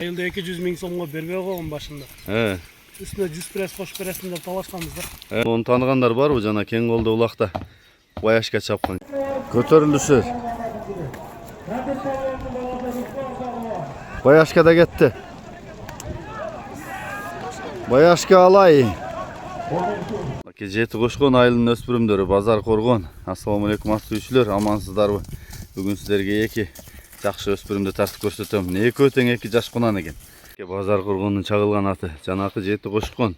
Ayılda 200 bin so'mga bermey koygun başında. Üstüne 100 pres, koş presinde talaşkanızda. Onu tanıganlar var mı jana keng koldu ulakta Bayaşka çapkan. Kötörülüşü. Bayaşka da gitti. Bayaşka alay. Jeti koşkon ayılın öspürümdörü bazar korgon. Assalamu alaikum asüüçülөр, amansızdarбы? Бүгүн сиздерге эки жакшы өспүрүмдү тартып көрсөтөм. Эки өтөң эки жаш кунан экен. Базар коргондун чагылган аты. Жанакы жети кошкон.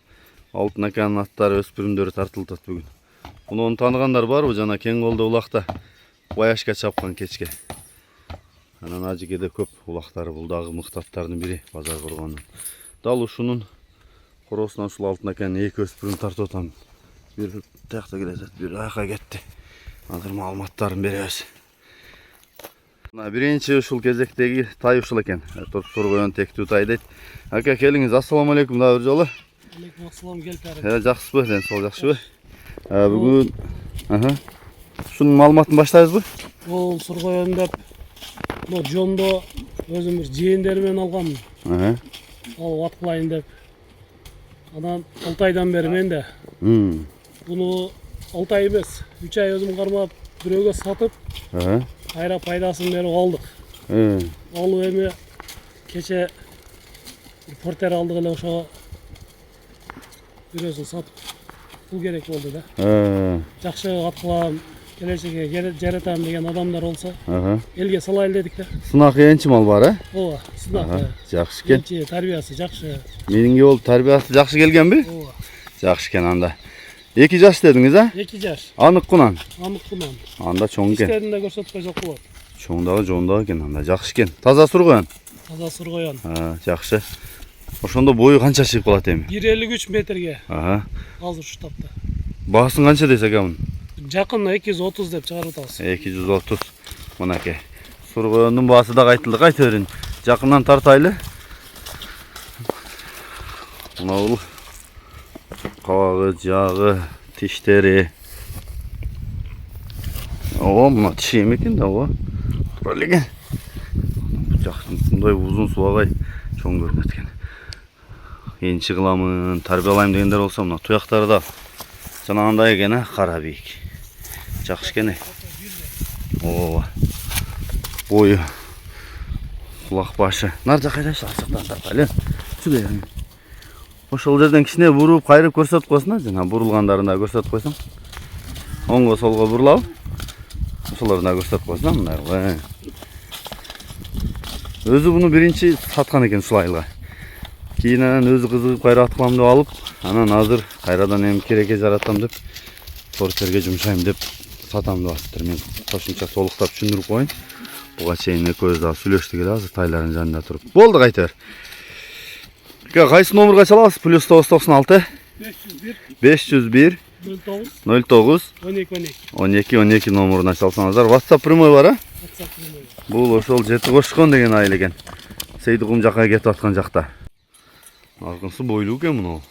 Алтын аканын аттары өспүрүмдөрү тартылып атат бүгүн. Муну тааныгандар барбы? Жана кең колду улакта Баяшка чапкан кечке. Анан ажыкеде көп улактары, бул дагы мыктаттардын бири базар коргондун. Дал ушунун коросунан ушул алтын аканын эки өспүрүм тартып атам. Bir taqta келет, bir аяка кетти. Азыр маалыматтарын беребиз. Биринчи ушул кезектеги тай ушул экен. Тургуйон тектүү тай дейт. Ака келиңиз, ассаламу алейкум дагы бир жолу. Алейкум ассалам, кел тары. Жакшысызбы? Ден сол жакшыбы? Бүгүн ушунун маалыматын баштайбызбы? Бул Сургойон деп, бул жондо өзүм бир жээндери менен алганмын. Ал аткылайын деп. Анан 6 айдан бери менде. Bunu 6 ay емес, 3 ay özüm karmap büröge satıp, kayra paydasını berip aldık. Alıp emi keçe porter aldık ele oşağa bürösün satıp pul gerek oldu da. Jakşı atkılam, geleceğe jaratам деген adamlar olsa elge salaylı dedik de. Sınak ençi mal var ha? Ova, sınak. Jakşı ken. Ençi, tarbiyası jakşı. Meningge ol tarbiyası jakşı kelgen bi? Ova. Jakşı ken anda. 2 jaş dediniz ha? 2 jaş. Anık kunan. Anık kunan. Anda çoң ken. İşlerinde görsötpey jok bolot. Çoңдагы жоңдагы кен анда жакшы кен. Таза Сургойон. Таза Сургойон. Жакшы. Ошондо бою канча чыгып калат эми? 1,53 метрге. Азыр ушу тапта. Баасын канча десек амын? Жакында 230 деп чыгарып атабыз. 230. Мынакей. Сургоюндун баасы да кайтылды, кайта берин. Жакындан тартайлы. Мына бул кабагы, жагы, тиштери. Мына тиши эме экен да, тура эле экен. Мындай узун субагай чоң көрүнөт экен. Энчи кыламын, тарбиялайм дегендер болсо, мына туяктары да жанагындай экен, кара бийик. Жакшы экен. Бою. Кулак башы. Нар жакайдашы, ачыктан тартайлы. Чүгө. Ошол жерден кичине буруп, кайрып көрсөтүп койсуңар, жана бурулгандарын да көрсөтүп койсоң. Оңго солго бурулабы? Ошолорун да көрсөтүп койсуң, мындай. Өзү буну биринчи саткан экен ушул айылга. Кийин анан өзү кызыгып кайра аткылам деп алып, анан азыр кайрадан эми керекке жаратам деп, портерге жумшайм деп сатам деп атыптыр. Мен кошумча толуктап түшүндүрүп коеюн. Буга чейин экөөбүз дагы сүйлөштүк эле, азыр тайлардын жанында туруп. Болду, кайта бер. Кайсы номерге чалабыз? +996 501 09 12 номеруна чалсаңыздар. WhatsApp прямой бар, а? WhatsApp прямой. Бул ошол жети кошкон деген айыл экен. Сейдикум жакка кетип аткан жакта. Аркынсы бойлуу экен муну.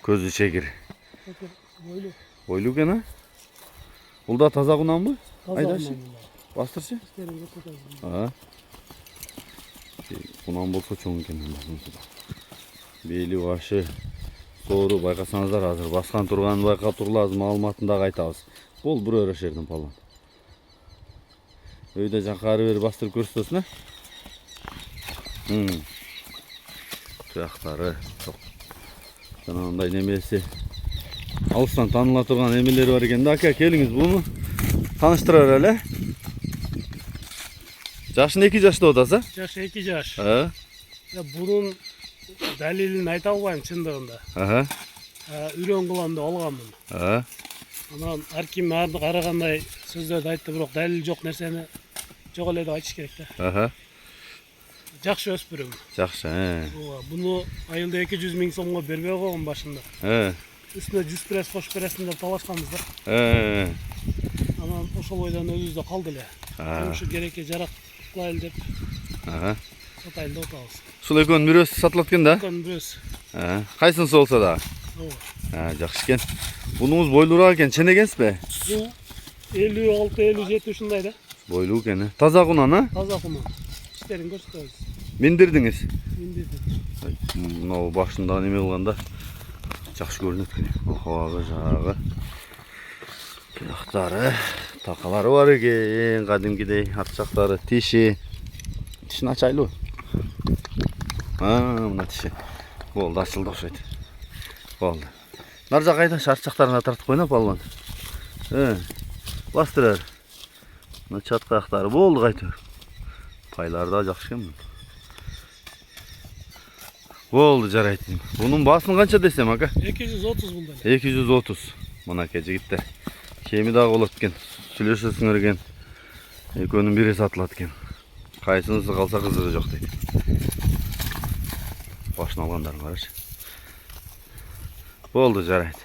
Көзү чегир. Бойлуу экен, а? Бул да таза кунанбы? Айдашы. Бастырчы? Кунан болсо чоң экен мында. Бели башы, соору байкасаңыздар, азыр баскан турганын байкап турларбыз, маалыматын дагы айтабыз. Бул бир өрөшердин палон. Өйдө жакка ары бери бастырып көрсөтөсүн, Туяктары жок. Жанагындай немеси. Алыстан тааныла турган эмелери бар экен да. Ака, келиңиз, буну тааныштыра берели. Жашын 2 жаш деп атасыз, а? Жашы 2 жаш. Bunun dalilini ayta albayм чындыгында. Үйрөн кылам деп алганмын. Анан ар ким арды карагандай сөздөрдү айтты, бирок далил жок нерсени жок эле деп айтыш керек да. Жакшы өспүрүм. Жакшы. Буну айылда 200 миң сомго бербей койгон башында. Üstüne 100 pres, koş presinde talaşkanız da. Anam ошол ойдан өзүбүздө калды эле. Ошо керекке жараткылайлы деп. Сатайлы деп атабыз. Ушул экөөнүн бирөөсү сатылат экен да? Экөөнүн бирөөсү. Кайсынысы болсо да? Жакшы экен. Бунуңуз бойлуураак экен, чен экенсизби? Бул 56-57 ушундай да. Бойлуу экен. Таза кунан, а? Таза кунан. İşlerin gösteririz. Миндирдиңиз. Міндетті. Мынау башында неме кылганда жакшы көрүнөт экен. Охо, жагы. Кыяктары, такалары бар экен, кадимкидей арт жактары тиши. Тишин ачайлы. Мына тиши. Болду, ачылды окшойт. Болду. Нар жак кайда арт жактарына тартып койно палван. Бастырар. Мына чат каяктары болду кайтыр. Пайлары да жакшы экен. Болду, жарайт. Бунун баасын канча десем, ака? 230 булда. 230. Мынакей жигиттер. Кеми дагы болот экен. Сүйлөшөсүңөр экен. Экөөнүн бири сатылат экен. Кайсынысы калса кызыгы жок дейт. Башын алгандарын карачы. Болду, жарайт.